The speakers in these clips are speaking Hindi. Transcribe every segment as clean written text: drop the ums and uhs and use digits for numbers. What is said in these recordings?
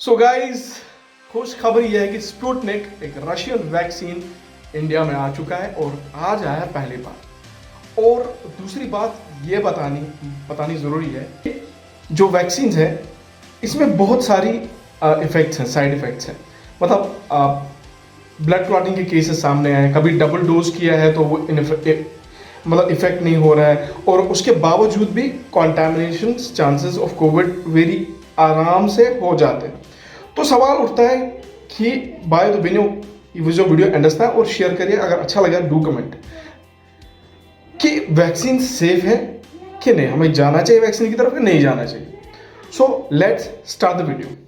सो गाइस, खुश खबर यह है कि स्पुतनिक एक रशियन वैक्सीन इंडिया में आ चुका है और आज आया है पहली बार। और दूसरी बात ये बतानी ज़रूरी है कि जो वैक्सीन है इसमें बहुत सारी इफ़ेक्ट्स हैं, साइड इफ़ेक्ट्स हैं। मतलब ब्लड क्लॉटिंग के केसेस सामने आए, कभी डबल डोज किया है तो वो मतलब इफेक्ट नहीं हो रहा है, और उसके बावजूद भी कॉन्टैमिनेशन चांसेस ऑफ कोविड वेरी आराम से हो जाते हैं। तो सवाल उठता है कि बाय द वीडियो एंड तक और शेयर करिए, अगर अच्छा लगा डू कमेंट कि वैक्सीन सेफ है कि नहीं, हमें जाना चाहिए वैक्सीन की तरफ या नहीं जाना चाहिए। So let's start the video.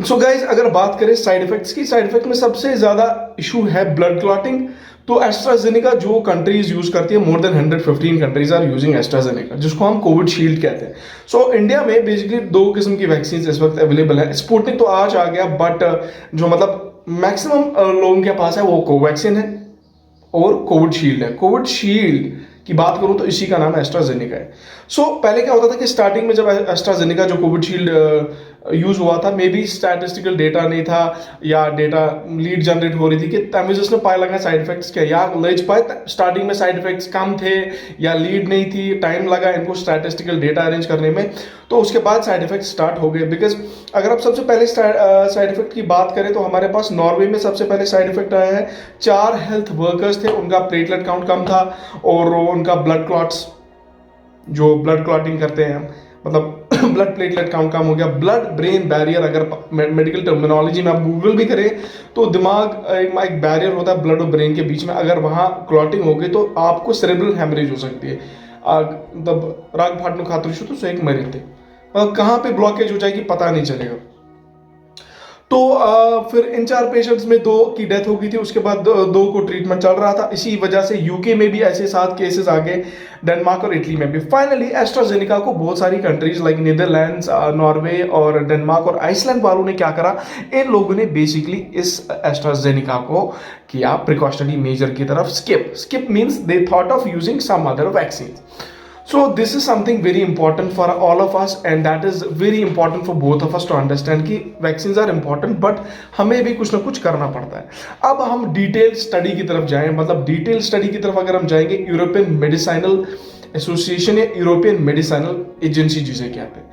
So guys, अगर बात करें साइड इफेक्ट्स की, साइड इफेक्ट में सबसे ज्यादा इशू है ब्लड क्लॉटिंग। तो एस्ट्राजेनेका जो कंट्रीज यूज करती है, more than 115 countries are using AstraZeneca, जिसको हम कोविडशील्ड कहते हैं। सो इंडिया में बेसिकली दो किस्म की वैक्सीन इस वक्त अवेलेबल है। स्पुतनिक तो आज आ गया, बट जो मतलब मैक्सिमम लोगों के पास है वो कोवैक्सीन है और कोविडशील्ड है। कोविडशील्ड की बात करूं तो इसी का नाम एस्ट्राजेनेका है। सो पहले क्या होता था कि स्टार्टिंग में जब एस्ट्राजेनेका जो कोविडशील्ड यूज हुआ था, मे बी स्टैटिस्टिकल डेटा नहीं था या डेटा लीड जनरेट हो रही थी कि तमिज उसने पाया लगा साइड इफेक्ट्स क्या, या लज पाए स्टार्टिंग में साइड इफेक्ट्स कम थे या लीड नहीं थी, टाइम लगा इनको स्टैटिस्टिकल डेटा अरेंज करने में, तो उसके बाद साइड इफेक्ट स्टार्ट हो गए। बिकॉज अगर आप सबसे पहले साइड इफेक्ट की बात करें तो हमारे पास नॉर्वे में सबसे पहले साइड इफेक्ट आया है। 4 हेल्थ वर्कर्स थे, उनका प्लेटलेट काउंट कम था और उनका ब्लड क्लॉट्स, जो ब्लड क्लॉटिंग करते हैं, मतलब ब्लड प्लेटलेट काउंट कम हो गया। ब्लड ब्रेन बैरियर, अगर मेडिकल टर्मिनोलॉजी में आप गूगल भी करें तो दिमाग एक बैरियर होता है ब्लड और ब्रेन के बीच में, अगर वहाँ क्लॉटिंग हो गई तो आपको सेरेब्रल हेमरेज हो सकती है। मतलब राग फाटने खातर तो एक मरीज थे, कहाँ पे ब्लॉकेज हो जाएगी पता नहीं चलेगा। तो फिर इन 4 पेशेंट्स में 2 की डेथ हो गई थी, उसके बाद 2 को ट्रीटमेंट चल रहा था। इसी वजह से यूके में भी ऐसे 7 केसेस आ गए, डेनमार्क और इटली में भी। फाइनली एस्ट्राजेनेका को बहुत सारी कंट्रीज लाइक नीदरलैंड्स, नॉर्वे और डेनमार्क और आइसलैंड वालों ने क्या करा, इन लोगों ने बेसिकली इस एस्ट्राजेनेका को किया प्रिकॉशनरी मेजर की तरफ skip means they thought of using some other vaccine. So this is something very important for all of us, and that is very important for both of us to understand कि vaccines are important, but हमें भी कुछ ना कुछ करना पड़ता है। अब हम डिटेल स्टडी की तरफ जाएं, मतलब डिटेल स्टडी की तरफ अगर हम जाएंगे, यूरोपियन मेडिसिनल एसोसिएशन या यूरोपियन मेडिसिनल एजेंसी जिसे कहते हैं,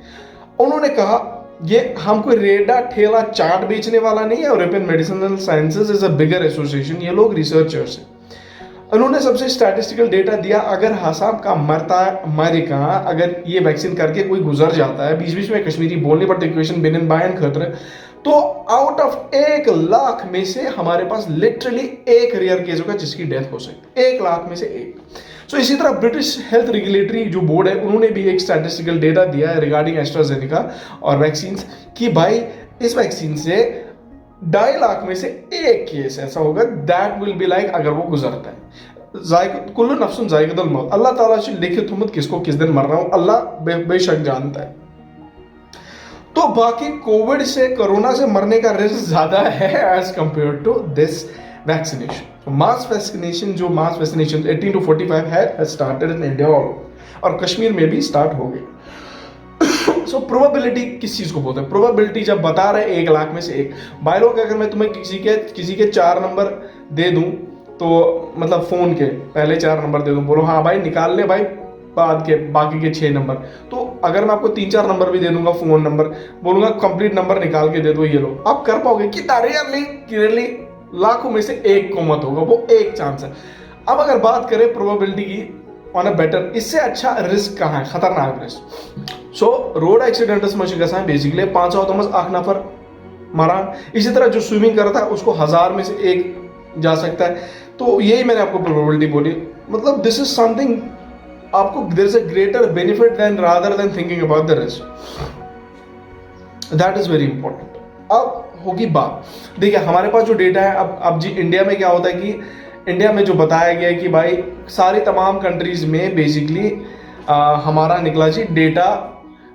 उन्होंने कहा ये हम कोई रेडा ठेला चाट बेचने वाला नहीं है। European medicinal sciences is a bigger association, ये लोग रिसर्चर्स हैं। उन्होंने सबसे स्टैटिस्टिकल डेटा दिया, अगर हसाम का मरेगा, अगर ये वैक्सीन करके कोई गुजर जाता है, बीच बीच में कश्मीरी बोलने पड़ते इक्वेशन बिन बायन खतर, तो आउट ऑफ 1 लाख में से हमारे पास लिटरली 1 रेयर केस होगा जिसकी डेथ हो सकती है, 1 लाख में से 1। सो इसी तरह ब्रिटिश हेल्थ रेगुलेटरी जो बोर्ड है, उन्होंने भी एक स्टैटिस्टिकल डेटा दिया है रिगार्डिंग एस्ट्राजेनेका और वैक्सीन कि भाई इस वैक्सीन से 2.5 लाख में से 1 केस ऐसा होगा दैट विल बी लाइक अगर वो गुजरता है। कुल्लु नफ्सुन जायकतुल मौत, अल्लाह ताला से लिखित हुमत किसको किस दिन मरना हो, अल्लाह बेशक जानता है। तो बाकी कोविड से, कोरोना से मरने का रिस्क ज्यादा है as compare to this vaccination. Mass vaccination 18 to 45 है स्टार्टेड इन इंडिया और कश्मीर में भी स्टार्ट हो गई। सो प्रोबेबिलिटी किस चीज को बोलते हैं? प्रोबेबिलिटी जब बता रहे 1 लाख में से 1, बाय लोग अगर मैं तुम्हें किसी के 4 नंबर दे दूं, तो मतलब फोन के पहले 4 नंबर दे दूं, बोलो हाँ भाई निकाल ले भाई बाकी के 6 नंबर, तो अगर मैं आपको 3-4 नंबर भी दे दूंगा फोन नंबर, बोलूंगा कंप्लीट नंबर निकाल के दे दो, ये लो, आप कर पाओगे कि रेयरली लाखों में से 1 को मत होगा, वो 1 चांस है। अब अगर बात करें प्रोबेबिलिटी की ऑन अ बेटर, इससे अच्छा रिस्क कहाँ है, खतरनाक रिस्क। सो रोड एक्सीडेंट्स में बेसिकली 500 नफर मरा। इसी तरह जो स्विमिंग करता है उसको 1000 में से 1 जा सकता है। तो यही मैंने आपको प्रोबेबिलिटी बोली, मतलब दिस इज समथिंग आपको, there is a greater benefit than rather than thinking about the risk, that is very important. अब होगी बात, देखिए हमारे पास जो डेटा है, अब जी इंडिया में क्या होता है कि इंडिया में जो बताया गया है कि भाई सारी तमाम कंट्रीज में बेसिकली हमारा निकला जी डेटा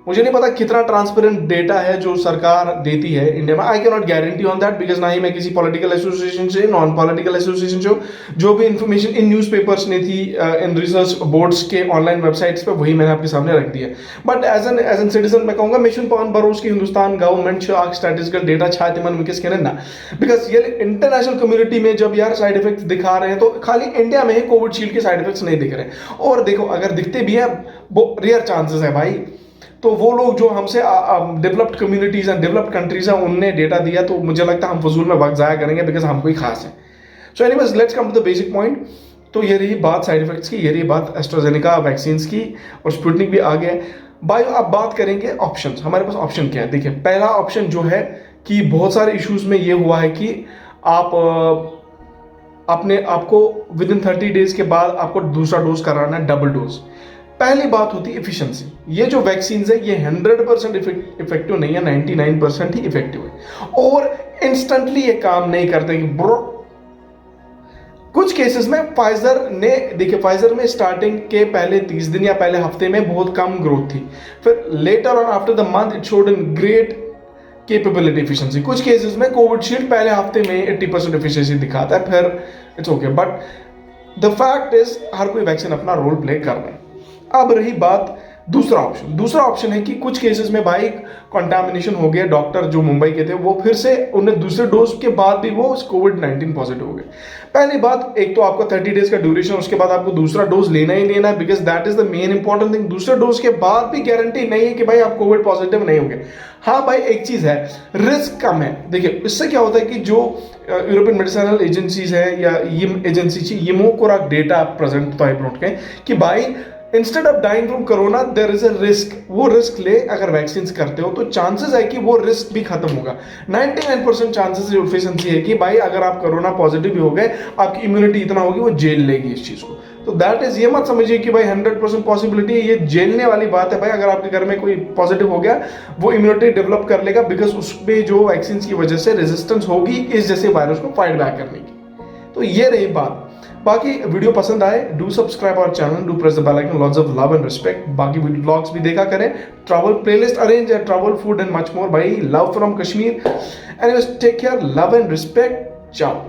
मुझे नहीं पता कितना ट्रांसपेरेंट डेटा है जो सरकार देती है इंडिया में। I can not guarantee on that because ना ही मैं किसी पॉलिटिकल एसोसिएशन से, नॉन पॉलिटिकल एसोसिएशन से, जो भी इंफॉर्मेशन इन न्यूज़पेपर्स ने थी, इन रिसर्च बोर्ड्स के ऑनलाइन वेबसाइट्स पे, वही मैंने आपके सामने रख दिया। बट एज एन सिटीजन मैं कहूँगा मिशन पॉन बरोस की हिंदुस्तान गवर्नमेंट स्टैटिस्टिकल डेटा छाया मन विकस के ना, बिकॉज ये इंटरनेशनल कम्युनिटी में जब यार साइड इफेक्ट्स दिखा रहे हैं तो खाली इंडिया में ही कोविशील्ड के साइड इफेक्ट्स नहीं दिख रहे हैं। और देखो अगर दिखते भी हैं वो रेयर चांसेस है भाई, तो वो लोग जो हमसे डेवलप्ड कम्युनिटीज हैं, डेवलप्ड कंट्रीज हैं, उनने डेटा दिया, तो मुझे लगता है हम फजूल में वक्त जाया करेंगे बिकॉज हम कोई खास है। So anyways let's come to the basic point. तो ये रही बात साइड इफेक्ट्स की, ये रही बात एस्ट्राजेनेका वैक्सीन की, और स्पुतनिक भी आ गया। बायो अब बात करेंगे ऑप्शंस। हमारे पास ऑप्शन क्या है? देखिए पहला ऑप्शन जो है कि बहुत सारे इश्यूज में ये हुआ है कि आपको विद इन 30 डेज के बाद आपको दूसरा डोज कराना है, डबल डोज। पहली बात होती है एफिशिएंसी। ये जो वैक्सीन है ये 100% इफेक्टिव नहीं है, 99% ही इफेक्टिव है, और इंस्टेंटली ये काम नहीं करते कि ब्रो। कुछ केसेस में फाइजर ने, देखिए फाइजर में स्टार्टिंग के पहले 30 दिन या पहले हफ्ते में बहुत कम ग्रोथ थी, फिर later on after the month it showed in great capability efficiency. कुछ केसेस में कोविशील्ड पहले हफ्ते में 80% एफिशिएंसी दिखाता है, फिर it's okay. But the fact is हर कोई वैक्सीन अपना रोल प्ले कर रहा है। अब रही बात दूसरा ऑप्शन। दूसरा ऑप्शन है कि कुछ केसेस में भाई कंटामिनेशन हो गया, डॉक्टर जो मुंबई के थे वो फिर से उन्हें दूसरे डोज के बाद भी वो कोविड-19 पॉजिटिव हो गए। पहली बात, एक तो आपको 30 डेज का ड्यूरेशन, उसके बाद आपको दूसरा डोज लेना ही लेना है, because that is the main important thing. दूसरे डोज के बाद भी गारंटी नहीं है कि भाई आप कोविड पॉजिटिव नहीं होंगे। हाँ भाई एक चीज है, रिस्क कम है। देखिए इससे क्या होता है कि जो यूरोपियन मेडिसिनल एजेंसीज है या यिम एजेंसी, यिमो को डेटा प्रेजेंट तो है के कि भाई instead of dying from corona there is a risk. वो रिस्क ले अगर वैक्सीन करते हो तो चांसेस है कि वो रिस्क भी खत्म होगा। 99% चांसेस एफिशिएंसी है कि भाई अगर आप कोरोना पॉजिटिव भी हो गए, आपकी इम्यूनिटी इतना होगी वो झेल लेगी इस चीज को। तो दैट इज, ये मत समझिए कि भाई 100% पॉसिबिलिटी है, ये झेलने वाली बात है भाई। अगर आपके घर में कोई पॉजिटिव हो गया वो इम्यूनिटी डेवलप कर लेगा, बिकॉज उसमें जो वैक्सीन की वजह से रेजिस्टेंस होगी इस जैसे वायरस को फाइट बैक करने की। तो ये रही बात। बाकी वीडियो पसंद आए, do subscribe our channel, do press the bell icon, lots of love and respect. बाकी व्लॉग्स भी देखा करें, ट्रैवल प्लेलिस्ट अरेंज है, travel food and much more भाई, love from Kashmir. Anyways take care, love and respect, चाओ।